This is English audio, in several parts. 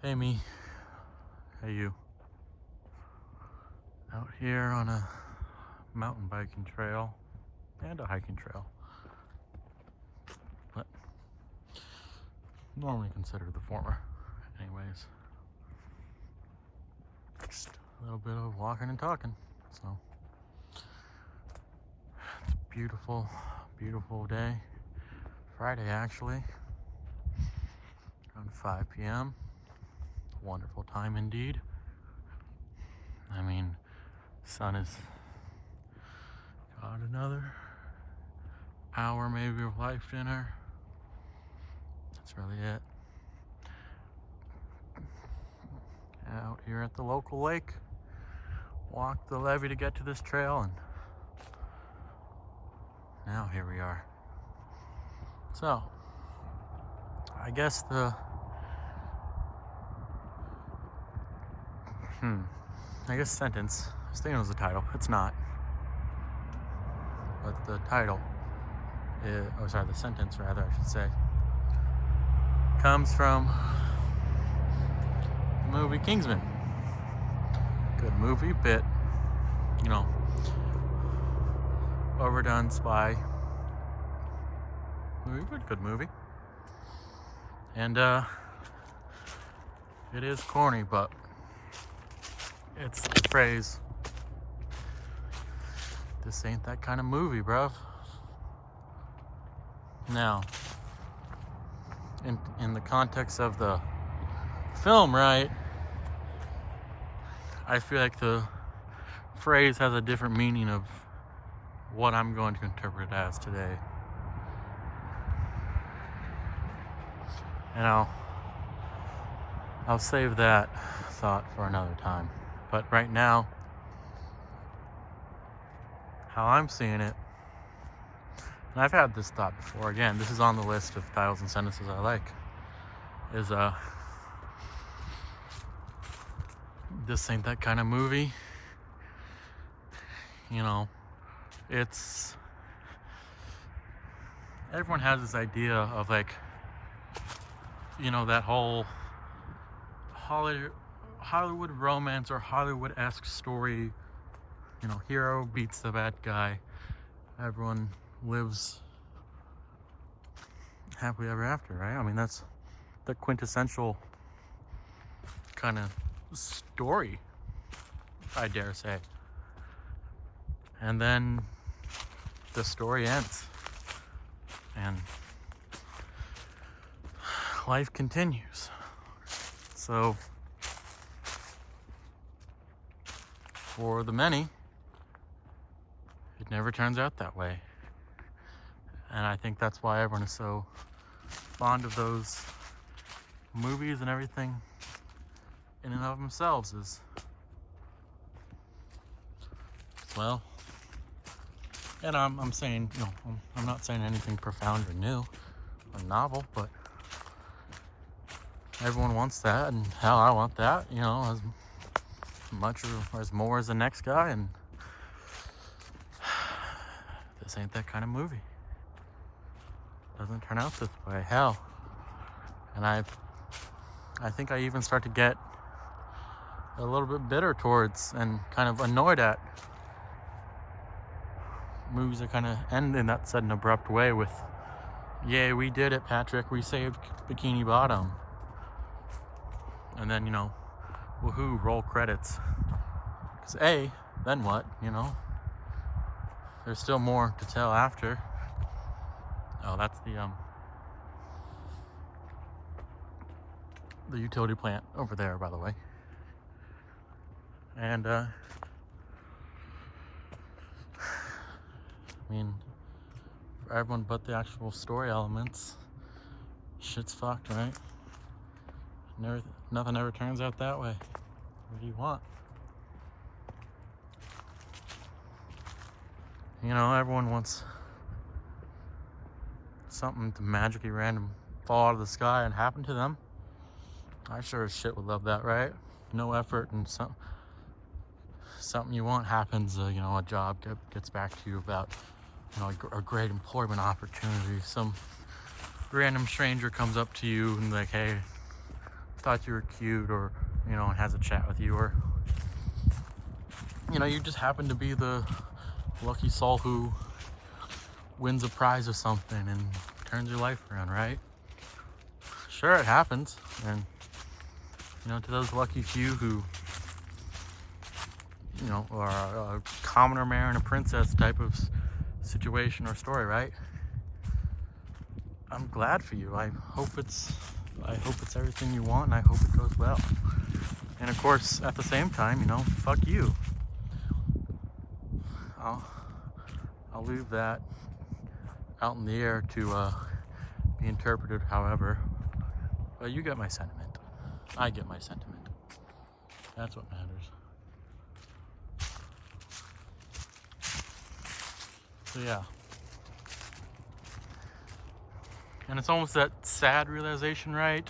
Hey me, hey you, out here on a mountain biking trail and a hiking trail, but normally consider the former. Anyways, just a little bit of walking and talking. So it's a beautiful, beautiful day. Friday actually, around 5 p.m. Wonderful time indeed. I mean, sun is got another hour maybe of life in her. That's really it. Out here at the local lake, walked the levee to get to this trail, and now here we are. So I guess sentence, I was thinking it was the title, it's not, but the title is, the sentence rather I should say, comes from the movie Kingsman. Good movie, bit, overdone spy movie, but good movie. And it is corny, but it's the phrase, this ain't that kind of movie, bruv. Now, in the context of the film, right, I feel like the phrase has a different meaning of what I'm going to interpret it as today. And I'll save that thought for another time. But right now, how I'm seeing it, and I've had this thought before, again, this is on the list of titles and sentences I like, is this ain't that kind of movie. It's, everyone has this idea of like, that whole Hollywood romance or Hollywood-esque story, hero beats the bad guy, everyone lives happily ever after, right? I mean, that's the quintessential kind of story, I dare say. And then the story ends and life continues. So for the many, it never turns out that way. And I think that's why everyone is so fond of those movies and everything in and of themselves is, well, and I'm saying, I'm not saying anything profound or new or novel, but everyone wants that, and hell, I want that, as much or as more as the next guy, and this ain't that kind of movie. Doesn't turn out this way, hell. And I think I even start to get a little bit bitter towards and kind of annoyed at movies that kind of end in that sudden abrupt way with, yay, we did it, Patrick, we saved Bikini Bottom. And then, woohoo, roll credits. Because then what, There's still more to tell after. Oh, that's the utility plant over there, by the way. And, I mean, for everyone but the actual story elements, shit's fucked, right? Nothing ever turns out that way. What do you want? Everyone wants something to magically random fall out of the sky and happen to them. I sure as shit would love that, right? No effort and something you want happens. A job gets back to you about, a great employment opportunity. Some random stranger comes up to you and like, hey, thought you were cute, or, you know, and has a chat with you, or, you know, you just happen to be the lucky soul who wins a prize or something and turns your life around, right? Sure, it happens. And, you know, to those lucky few who, you know, are a commoner marrying a princess type of situation or story, right? I'm glad for you. I hope it's everything you want, and I hope it goes well. And of course, at the same time, you know, fuck you. I'll leave that out in the air to be interpreted however. But you get my sentiment. I get my sentiment. That's what matters. So yeah. And it's almost that sad realization, right?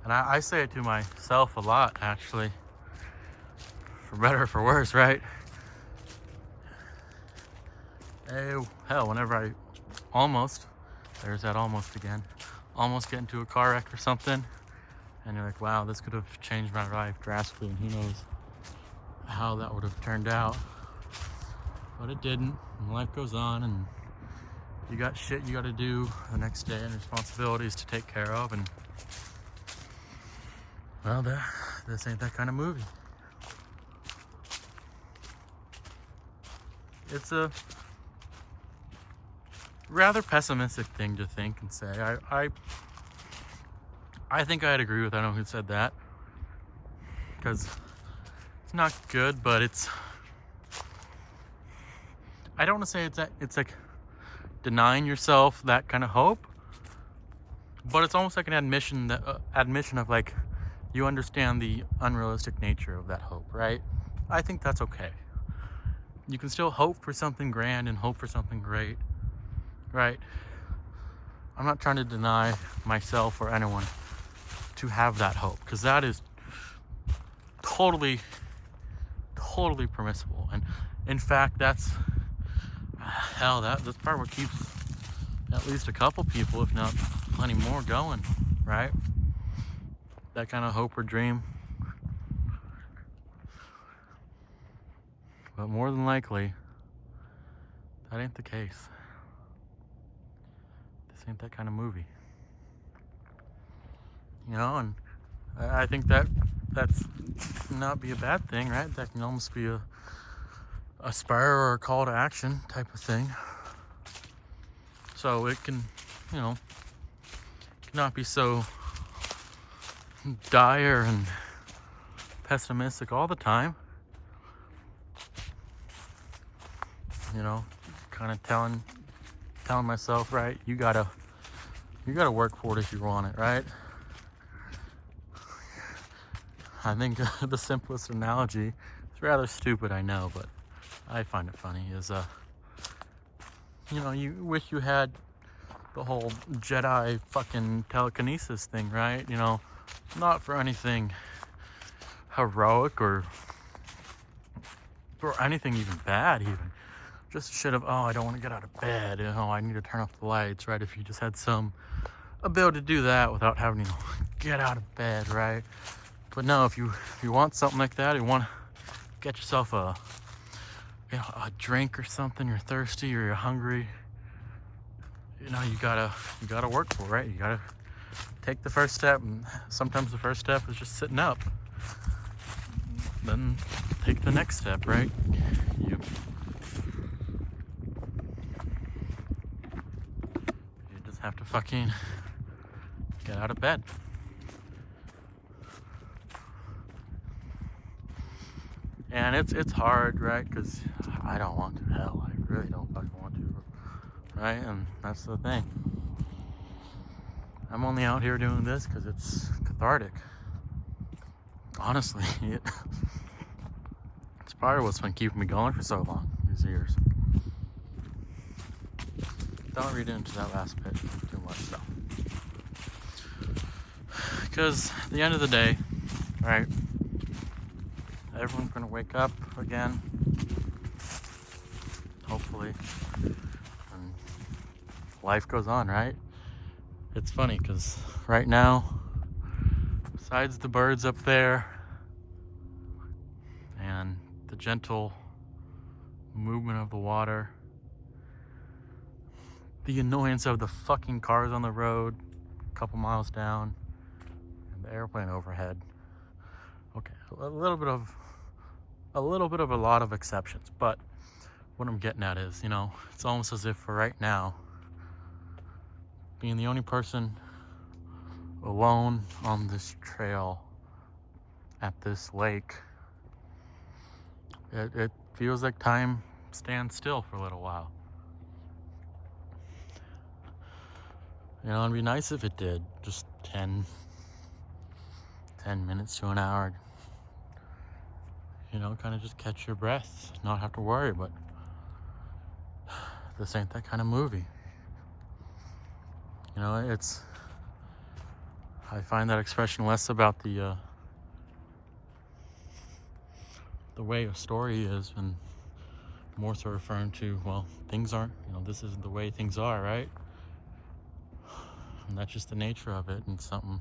And I say it to myself a lot, actually. For better or for worse, right? Hell, whenever I there's that almost again, almost get into a car wreck or something, and you're like, wow, this could have changed my life drastically, and who knows how that would have turned out. But it didn't, and life goes on, and you got shit you got to do the next day and responsibilities to take care of, and well, this ain't that kind of movie. It's a rather pessimistic thing to think and say. I think I'd agree with anyone who said that, because it's not good, but I don't want to say it's like denying yourself that kind of hope, but it's almost like an admission of like, you understand the unrealistic nature of that hope, right? I think that's okay. You can still hope for something grand and hope for something great, right? I'm not trying to deny myself or anyone to have that hope, because that is totally permissible. And in fact, that's part what keeps at least a couple people, if not plenty more, going, right? That kind of hope or dream. But more than likely, that ain't the case. This ain't that kind of movie. You know, and I think that's not be a bad thing, right? That can almost be a spur or a call to action type of thing. So it can, you know, not be so dire and pessimistic all the time. You know, kind of telling myself, right, you gotta work for it if you want it, right? I think the simplest analogy, it's rather stupid, I know, but I find it funny, is you know, you wish you had the whole Jedi fucking telekinesis thing, right? You know, not for anything heroic or anything even bad, even just shit of, oh, I don't want to get out of bed, you know, I need to turn off the lights, right? If you just had some ability to do that without having to get out of bed, right? But no, if you want something like that, you want to get yourself a drink or something, you're thirsty or you're hungry, you know, you gotta work for it, right? You gotta take the first step, and sometimes the first step is just sitting up. Then take the next step, right? You just have to fucking get out of bed. And it's hard, right? Because I don't want to. Hell, I really don't fucking want to, right? And that's the thing. I'm only out here doing this because it's cathartic. Honestly, it's probably what's been keeping me going for so long, these years. Don't read into that last bit too much, though. Because at the end of the day, right, everyone's going to wake up again, hopefully, and life goes on, right? It's funny because right now, besides the birds up there and the gentle movement of the water, the annoyance of the fucking cars on the road a couple miles down, and the airplane overhead. Okay, a little bit of a lot of exceptions, but what I'm getting at is, it's almost as if for right now, being the only person alone on this trail at this lake, it feels like time stands still for a little while. It'd be nice if it did, just 10 minutes to an hour. Kind of just catch your breath, not have to worry, but this ain't that kind of movie. I find that expression less about the way a story is, and more so referring to, well, things aren't, this isn't the way things are, right? And that's just the nature of it, and something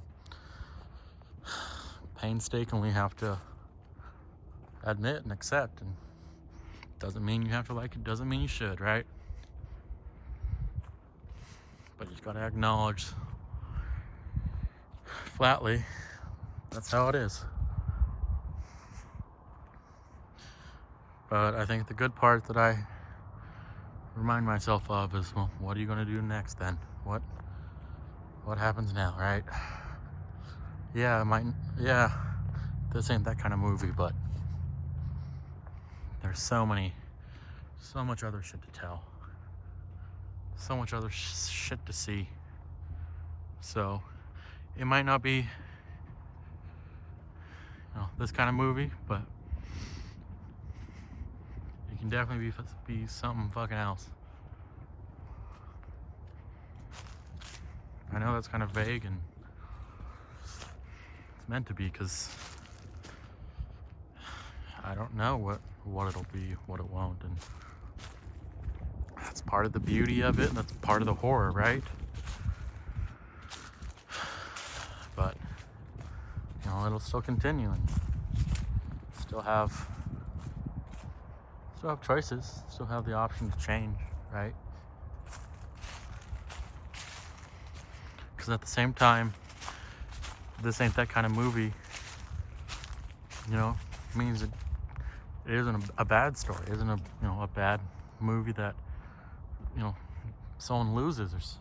painstakingly have to admit and accept. And doesn't mean you have to like it, doesn't mean you should, right? But you just gotta acknowledge flatly that's how it is. But I think the good part that I remind myself of is, well, what are you gonna do next then? What happens now, right? Yeah, this ain't that kind of movie, but there's so much other shit to tell. So much other shit to see. So it might not be, this kind of movie, but it can definitely be something fucking else. I know that's kind of vague, and it's meant to be, because I don't know what it'll be, what it won't, and that's part of the beauty of it, and that's part of the horror, right? But it'll still continue, and still have choices, still have the option to change, right? Because at the same time, this ain't that kind of movie, means it isn't a bad story, isn't a bad movie that someone loses,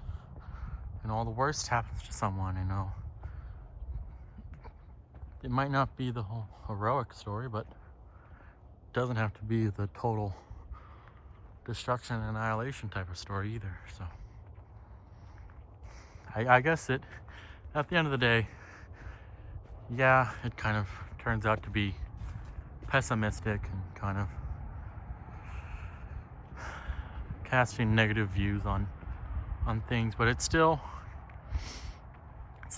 or all the worst happens to someone. It might not be the whole heroic story, but it doesn't have to be the total destruction and annihilation type of story either. So I guess at the end of the day, yeah, it kind of turns out to be pessimistic and kind of casting negative views on things, but it still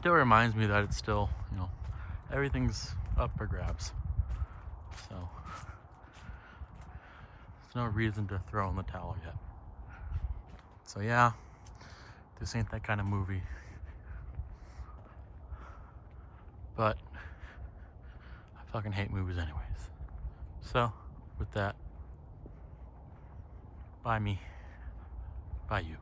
reminds me that it's still, everything's up for grabs. So there's no reason to throw in the towel yet. So yeah, this ain't that kind of movie. But I fucking hate movies anyways. So with that, bye me. Bye you.